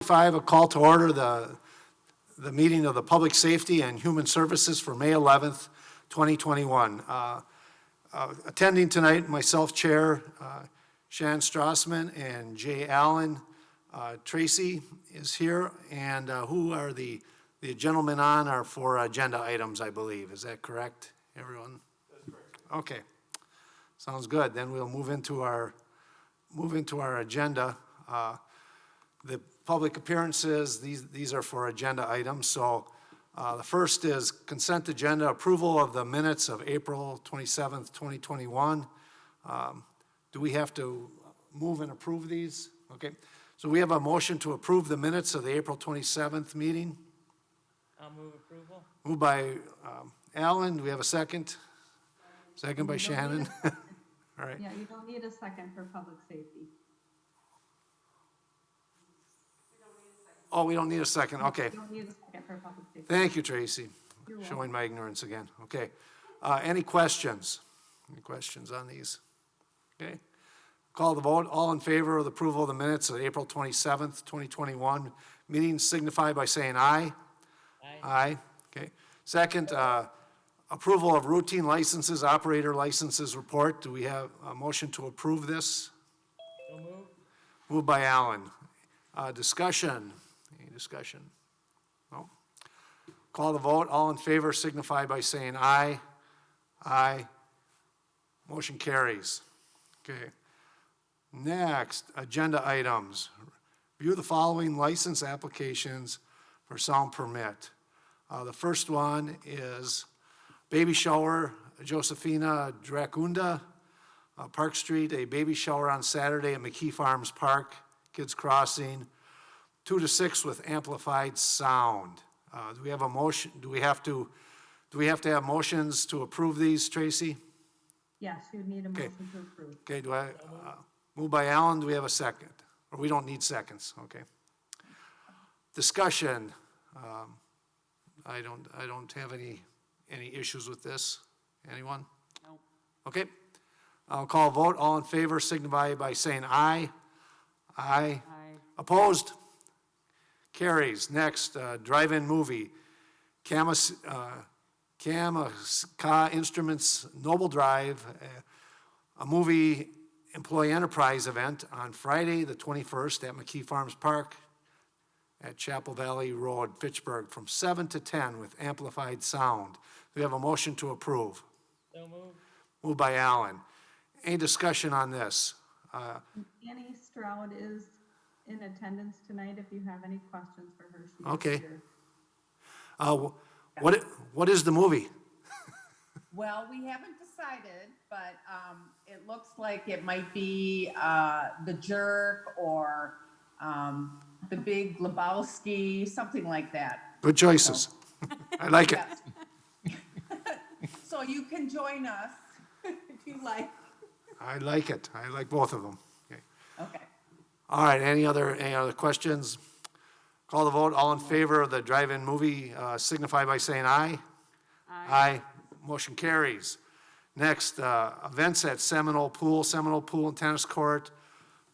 6:45, a call to order the meeting of the Public Safety and Human Services for May 11th, 2021. Attending tonight, myself, Chair Shan Strassman, and Jay Allen. Tracy is here, and who are the gentlemen on are for agenda items, I believe. Is that correct, everyone? That's correct. Okay, sounds good. Then we'll move into our agenda. The public appearances, these are for agenda items. So the first is consent agenda, approval of the minutes of April 27th, 2021. Do we have to move and approve these? Okay. So we have a motion to approve the minutes of the April 27th meeting. I'll move approval. Moved by Alan. Do we have a second? Second by Shannon. All right. Yeah, you don't need a second for public safety. Oh, we don't need a second. Okay. You don't need a second for public safety. Thank you, Tracy. You're welcome. Showing my ignorance again. Okay. Any questions? Any questions on these? Okay. Call the vote. All in favor of the approval of the minutes of April 27th, 2021 meeting signify by saying aye. Aye. Aye. Okay. Second, approval of routine licenses, operator licenses report. Do we have a motion to approve this? So moved. Moved by Allen. Discussion. Any discussion? No. Call the vote. All in favor signify by saying aye. Aye. Motion carries. Okay. Next, agenda items. View the following license applications for sound permit. The first one is baby shower, Josefina Dracunda, Park Street, a baby shower on Saturday at McKee Farms Park, Kids Crossing, 2 to 6 with amplified sound. Do we have a motion? Do we have to have motions to approve these, Tracy? Yes, you need a motion to approve. Okay, do I, moved by Allen, do we have a second? Or we don't need seconds, okay. Discussion, I don't have any issues with this. Anyone? No. Okay, I'll call a vote. All in favor signify by saying aye. Aye. Aye. Opposed? Carries. Next, drive-in movie. Kama Instruments Noble Drive, a movie employee enterprise event on Friday, the 21st at McKee Farms Park at Chapel Valley Road, Fitchburg, from 7 to 10 with amplified sound. We have a motion to approve. So moved. Moved by Allen. Any discussion on this? Annie Stroud is in attendance tonight. If you have any questions for her, she's Okay. here. What is the movie? Well, we haven't decided, but it looks like it might be The Jerk or The Big Lebowski, something like that. Good choices. I like it. Yes. So you can join us if you like. I like it. I like both of them. Okay. Okay. All right, any other questions? Call the vote. All in favor of the drive-in movie signify by saying aye. Aye. Motion carries. Next, events at Seminole Pool and Tennis Court,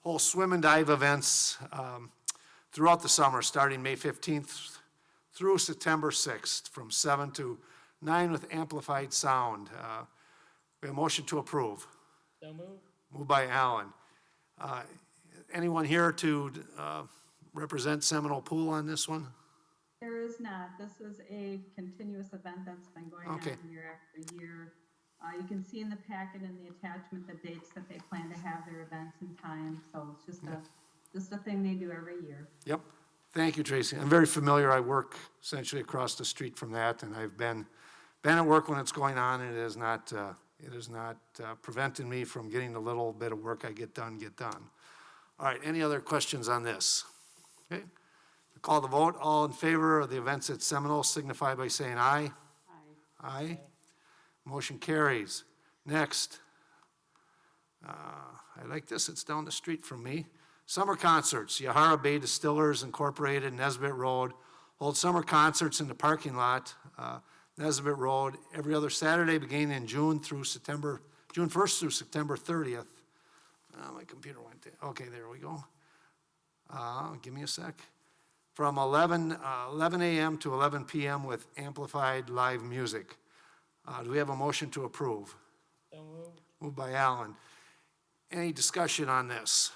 whole swim and dive events throughout the summer, starting May 15th through September 6th, from 7 to 9 with amplified sound. We have a motion to approve. So moved. Moved by Allen. Anyone here to represent Seminole Pool on this one? There is not. This is a continuous event that's been going Okay. on year after year. You can see in the packet and the attachment the dates that they plan to have their events and time. So it's just a thing they do every year. Yep. Thank you, Tracy. I'm very familiar. I work essentially across the street from that, and I've been at work when it's going on, and it has not prevented me from getting the little bit of work I get done. All right, any other questions on this? Okay. Call the vote. All in favor of the events at Seminole signify by saying aye. Aye. Aye. Motion carries. Next, I like this. It's down the street from me. Summer concerts. Yahara Bay Distillers Incorporated, Nesbitt Road, hold summer concerts in the parking lot, Nesbitt Road, every other Saturday beginning in June 1st through September 30th. My computer went there. Okay, there we go. Give me a sec. from 11 a.m. to 11 p.m. with amplified live music. Do we have a motion to approve? So moved. Moved by Alan. Any discussion on this?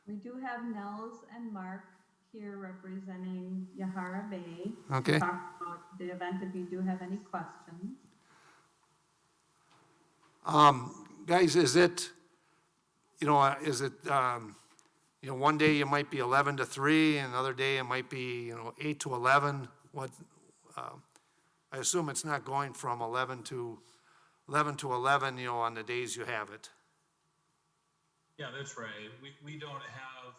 We do have Nels and Mark here representing Yahara Bay. Okay. To talk about the event if you do have any questions. Guys, is it, one day you might be 11 to 3, and another day it might be, 8 to 11? I assume it's not going from 11 to 11, on the days you have it. Yeah, that's right. We don't have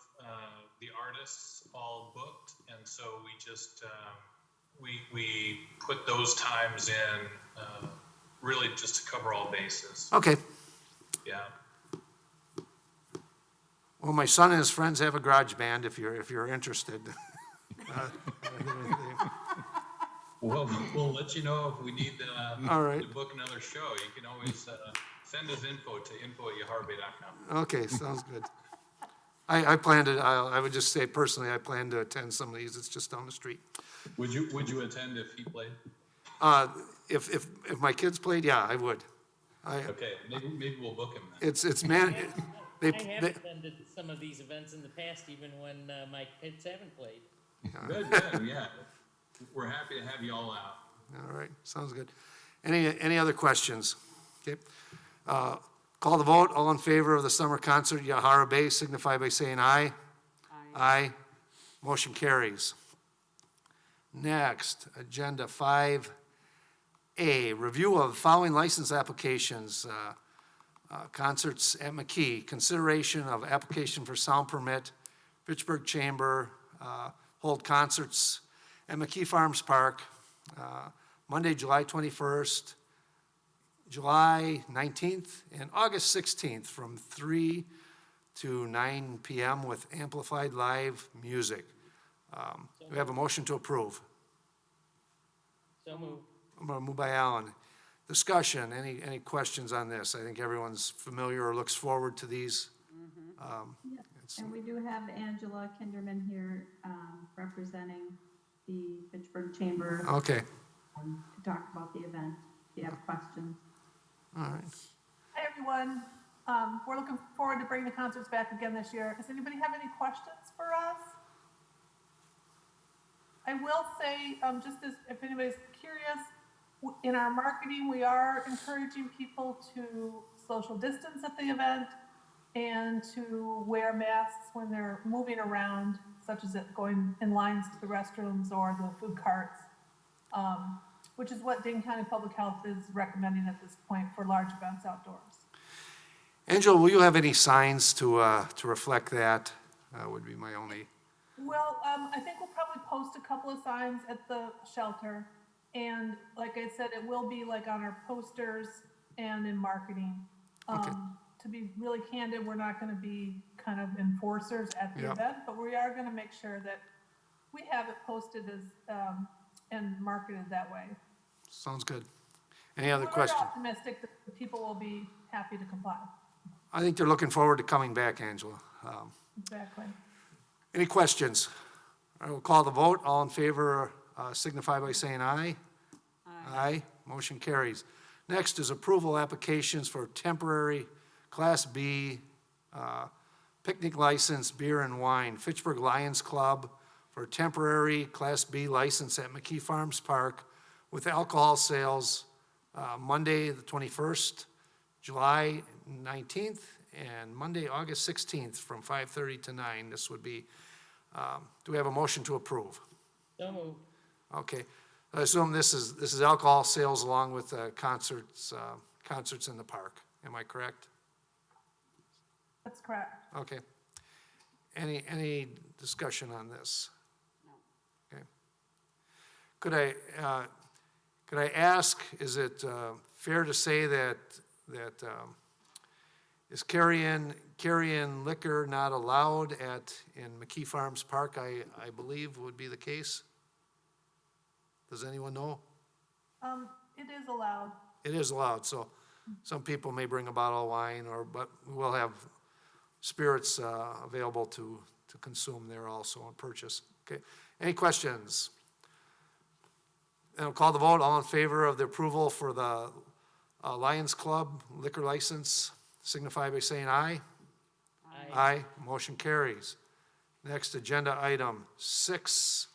the artists all booked, and so we just we put those times in really just to cover all bases. Okay. Yeah. Well, my son and his friends have a garage band if you're interested. Well, we'll let you know if we need All right. to book another show. You can always send us info to info@yaharbay.com. Okay, sounds good. I plan to, I would just say personally, I plan to attend some of these. It's just down the street. Would you attend if he played? If my kids played, yeah, I would. Okay, maybe we'll book him then. It's man, I have attended some of these events in the past, even when my kids haven't played. Good, yeah. We're happy to have you all out. All right, sounds good. Any other questions? Okay. Call the vote. All in favor of the summer concert, Yahara Bay, signify by saying aye. Aye. Motion carries. Next, agenda 5A, review of following license applications. Concerts at McKee, consideration of application for sound permit, Fitchburg Chamber, hold concerts at McKee Farms Park, Monday, July 21st, July 19th, and August 16th from 3 to 9 p.m. with amplified live music. Do we have a motion to approve? So moved. I'm going to move by Alan. Discussion, any questions on this? I think everyone's familiar or looks forward to these. Yeah. And we do have Angela Kinderman here representing the Fitchburg Chamber Okay, to talk about the event, if you have questions. all right. Hi, everyone. We're looking forward to bringing the concerts back again this year. Does anybody have any questions for us? I will say, just as if anybody's curious, in our marketing, we are encouraging people to social distance at the event and to wear masks when they're moving around, such as going in lines to the restrooms or the food carts, which is what Dane County Public Health is recommending at this point for large events outdoors. Angela, will you have any signs to reflect that? Would be my only. Well, I think we'll probably post a couple of signs at the shelter. And like I said, it will be like on our posters and in marketing. Okay. To be really candid, we're not going to be kind of enforcers at the Yep. event, but we are going to make sure that we have it posted as and marketed that way. Sounds good. Any other We're questions? optimistic that the people will be happy to comply. I think they're looking forward to coming back, Angela. Exactly. Any questions? I will call the vote. All in favor signify by saying aye. Aye. Motion carries. Next is approval applications for temporary Class B picnic license, beer and wine. Fitchburg Lions Club for temporary Class B license at McKee Farms Park with alcohol sales Monday, the 21st, July 19th, and Monday, August 16th from 5:30 to 9. This would be, do we have a motion to approve? So moved. Okay. I assume this is alcohol sales along with concerts in the park. Am I correct? That's correct. Okay. Any discussion on this? No. Okay. Could I ask, is it fair to say that is carry-in liquor not allowed in McKee Farms Park? I believe would be the case. Does anyone know? It is allowed. It is allowed, so some people may bring a bottle of wine but we will have spirits available to to consume there also and purchase. Okay, any questions? And I'll call the vote. All in favor of the approval for the Lions Club liquor license, signify by saying aye. Aye. Motion carries. Next, agenda item 6,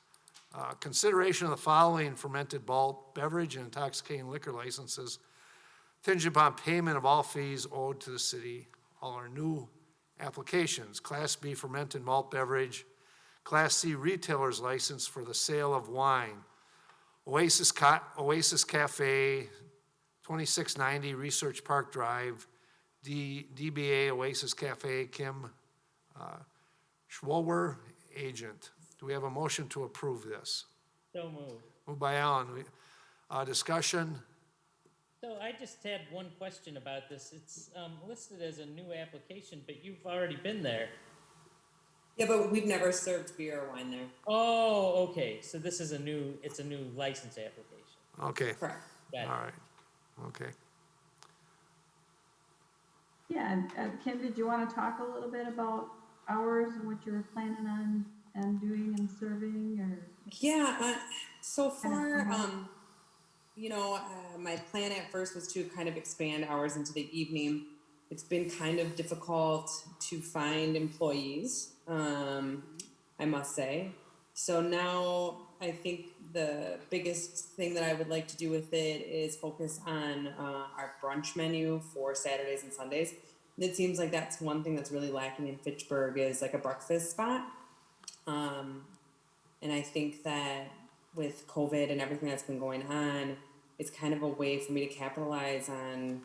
consideration of the following fermented malt beverage and intoxicating liquor licenses contingent upon payment of all fees owed to the city. All our new applications: Class B fermented malt beverage, Class C retailer's license for the sale of wine, Oasis Cafe, 2690 Research Park Drive, DBA Oasis Cafe, Kim Schwower, agent. Do we have a motion to approve this? So moved. Moved by Alan. Discussion? So I just had one question about this. It's listed as a new application, but you've already been there. Yeah, but we've never served beer or wine there. Oh, okay. So this is it's a new license application. Okay, Correct. Got it. all right, okay. Yeah, and Kim, did you want to talk a little bit about hours and what you were planning on and doing and serving, or? Yeah, so far, Mhm. my plan at first was to kind of expand hours into the evening. It's been kind of difficult to find employees, I must say. So now I think the biggest thing that I would like to do with it is focus on our brunch menu for Saturdays and Sundays. And it seems like that's one thing that's really lacking in Fitchburg is like a breakfast spot. And I think that with COVID and everything that's been going on, it's kind of a way for me to capitalize on,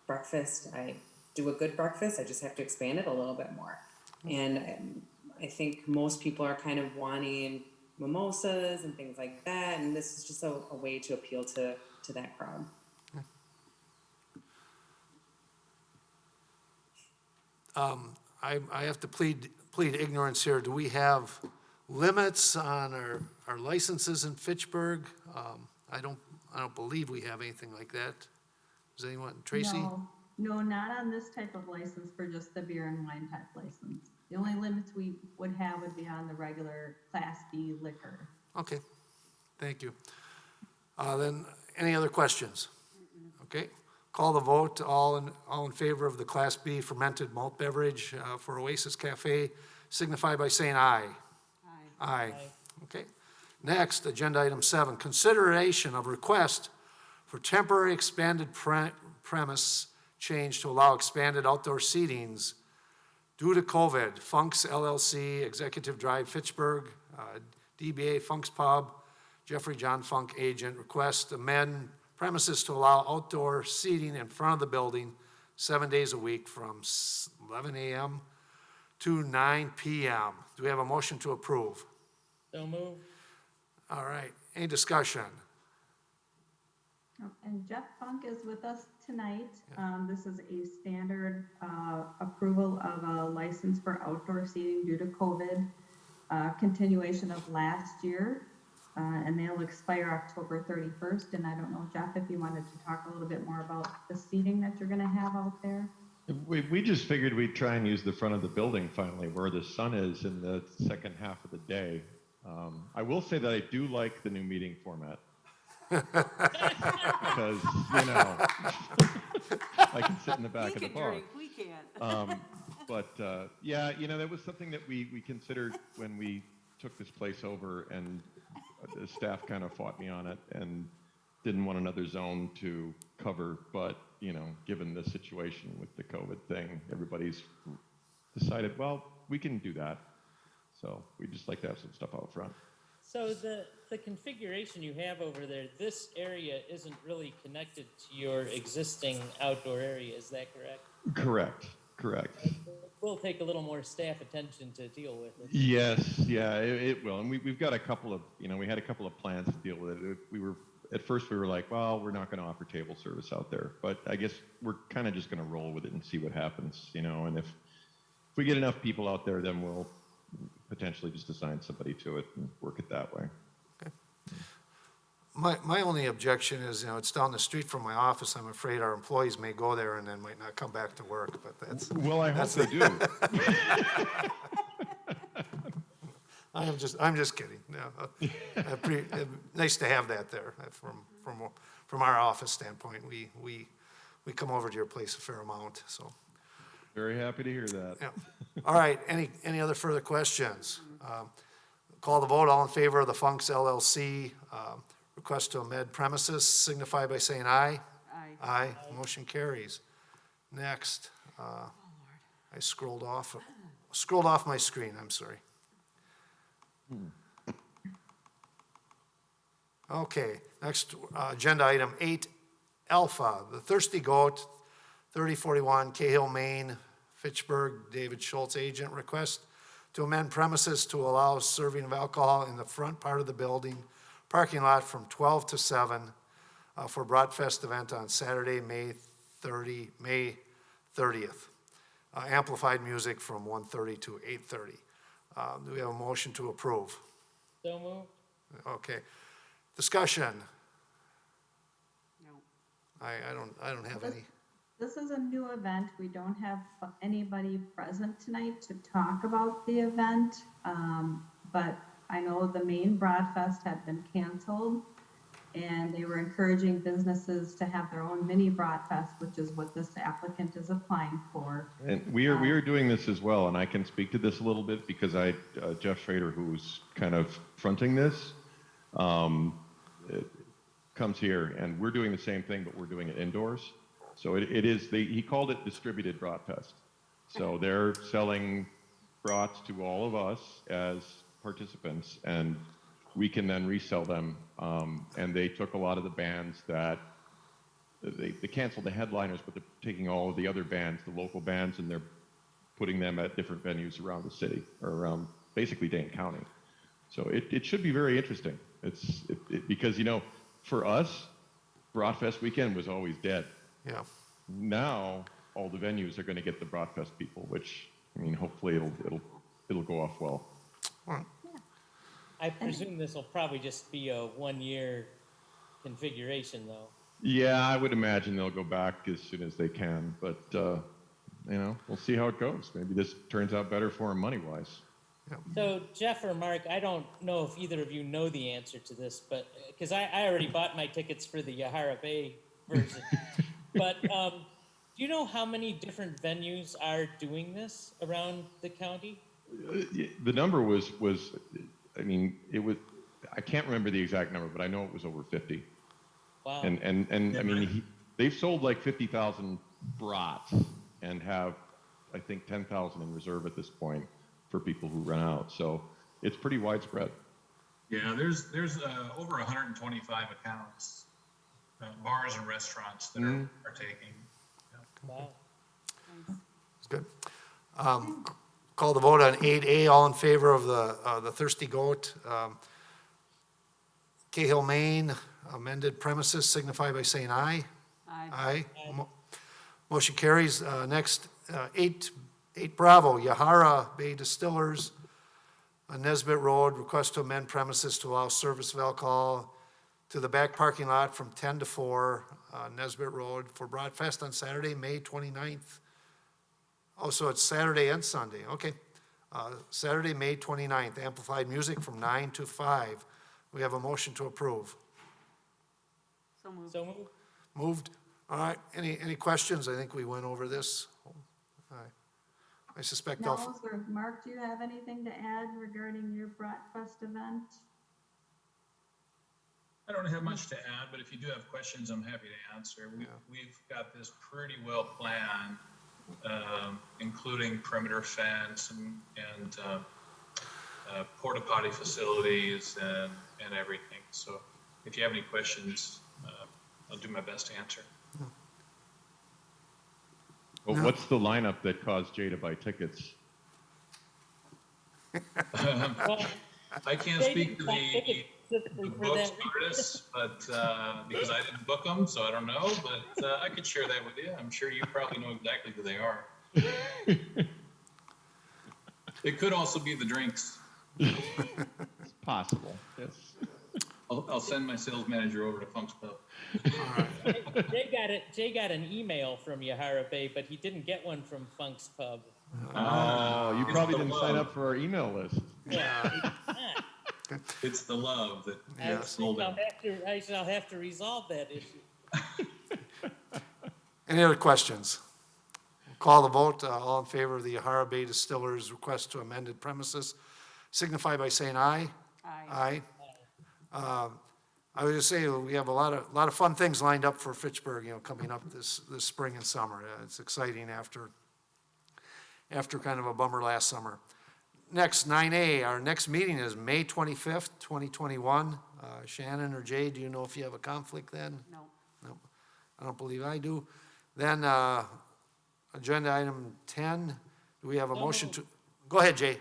breakfast. I do a good breakfast. I just have to expand it a little bit more. And I think most people are kind of wanting mimosas and things like that. And this is just a way to appeal to that crowd. I have to plead ignorance here. Do we have limits on our licenses in Fitchburg? I don't believe we have anything like that. Does anyone, Tracy? No, not on this type of license for just the beer and wine type license. The only limits we would have would be on the regular Class B liquor. Okay, thank you. Then, any other questions? Okay, call the vote. All in favor of the Class B fermented malt beverage for Oasis Cafe, signify by saying aye. Aye. Okay. Next, agenda item 7, consideration of request for temporary expanded premise change to allow expanded outdoor seatings due to COVID. Funk's LLC, Executive Drive, Fitchburg, DBA Funk's Pub, Jeffrey John Funk, agent, request amend premises to allow outdoor seating in front of the building 7 days a week from 11 a.m. to 9 p.m. Do we have a motion to approve? So moved. All right, any discussion? And Jeff Funk is with us tonight. This is a standard approval of a license for outdoor seating due to COVID, continuation of last year, and they'll expire October 31st. And I don't know, Jeff, if you wanted to talk a little bit more about the seating that you're going to have out there. We just figured we'd try and use the front of the building finally, where the sun is in the second half of the day. I will say that I do like the new meeting format. Because, I can sit in the back of the bar. We can't. Yeah, that was something that we considered when we took this place over, and the staff kind of fought me on it and didn't want another zone to cover. But, given the situation with the COVID thing, everybody's decided, well, we can do that. So we just like to have some stuff out front. So the configuration you have over there, this area isn't really connected to your existing outdoor area, is that correct? Correct. It will take a little more staff attention to deal with it. Yes, yeah, it will. And we've got a couple of, we had a couple of plans to deal with it. At first we were like, well, we're not going to offer table service out there. But I guess we're kind of just going to roll with it and see what happens, and if we get enough people out there, then we'll potentially just assign somebody to it and work it that way. Okay. My only objection is, it's down the street from my office. I'm afraid our employees may go there and then might not come back to work, but that's. Well, I hope they do. I'm just kidding. No, nice to have that there from our office standpoint. We come over to your place a fair amount, so. Very happy to hear that. Yeah. All right, any other further questions? Call the vote, all in favor of the Funks LLC request to amend premises, signify by saying aye. Aye. Aye, motion carries. Next, I scrolled off my screen, I'm sorry. Okay, next, agenda item 8 Alpha, the Thirsty Goat, 3041 Cahill, Maine, Fitchburg, David Schultz, agent, request to amend premises to allow serving of alcohol in the front part of the building, parking lot from 12 to 7 for Bratfest event on Saturday, May 30th. Amplified music from 1:30 to 8:30. Do we have a motion to approve? So moved. Okay. Discussion. No. I don't have any. This is a new event. We don't have anybody present tonight to talk about the event. But I know the main Broadfest had been canceled, and they were encouraging businesses to have their own mini Broadfest, which is what this applicant is applying for. And we are doing this as well, and I can speak to this a little bit because Jeff Schrader, who's kind of fronting this, comes here, and we're doing the same thing, but we're doing it indoors. So he called it distributed Bratfest. So they're selling brats to all of us as participants, and we can then resell them. And they took a lot of the bands that, they canceled the headliners, but they're taking all of the other bands, the local bands, and they're putting them at different venues around the city, or around basically Dane County. So it should be very interesting. Because, for us, Bratfest weekend was always dead. Yeah. Now, all the venues are going to get the Bratfest people, which, hopefully it'll go off well. All right. I presume this will probably just be a 1-year configuration, though. Yeah, I would imagine they'll go back as soon as they can, but, we'll see how it goes. Maybe this turns out better for them money-wise. So Jeff or Mark, I don't know if either of you know the answer to this, but because I already bought my tickets for the Yahara Bay version. But do you know how many different venues are doing this around the county? The number was it was, I can't remember the exact number, but I know it was over 50. Wow. And they've sold like 50,000 brats and have, I think, 10,000 in reserve at this point for people who run out. So it's pretty widespread. Yeah, there's over 125 accounts, bars and restaurants that are taking. Yeah. Wow. That's good. Call the vote on 8A. All in favor of the Thirsty Goat, Cahill, Maine, amended premises, signify by saying aye. Aye. Aye. Motion carries. Next, 8 Bravo, Yahara Bay Distillers, on Nesbitt Road, request to amend premises to allow service of alcohol to the back parking lot from 10 to 4, Nesbitt Road, for Broadfest on Saturday, May 29th. Oh, so it's Saturday and Sunday, okay. Saturday, May 29th, amplified music from 9 to 5. We have a motion to approve. So moved. So moved. Moved. All right, any questions? I think we went over this. All right. I suspect Nels or Mark, do you have anything to add regarding your Bratfest event? I don't have much to add, but if you do have questions, I'm happy to answer. We've got this pretty well planned, including perimeter fence and porta potty facilities and everything. So if you have any questions, I'll do my best to answer. Well, what's the lineup that caused Jay to buy tickets? Well, I can't speak to the booked artists, but because I didn't book them, so I don't know. But I could share that with you. I'm sure you probably know exactly who they are. It could also be the drinks. It's possible. Yes. I'll send my sales manager over to Funk's Pub. Jay got an email from Yahara Bay, but he didn't get one from Funk's Pub. Oh, you It's probably the didn't sign love. up for our email list. Yeah. It's the love that Yes. sold him. I shall have to resolve that issue. Any other questions? Call the vote. All in favor of the Yahara Bay Distillers' request to amended premises, signify by saying aye. Aye. Aye. I would just say, we have a lot of fun things lined up for Fitchburg, coming up this spring and summer. It's exciting after kind of a bummer last summer. Next, 9A, our next meeting is May 25th, 2021. Shannon or Jay, do you know if you have a conflict then? No. No, I don't believe I do. Then, agenda item 10, do we have a motion to? Go ahead, Jay.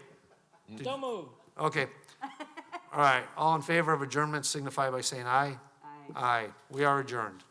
So moved. Okay. All right, all in favor of adjournment signify by saying aye. Aye. Aye, we are adjourned.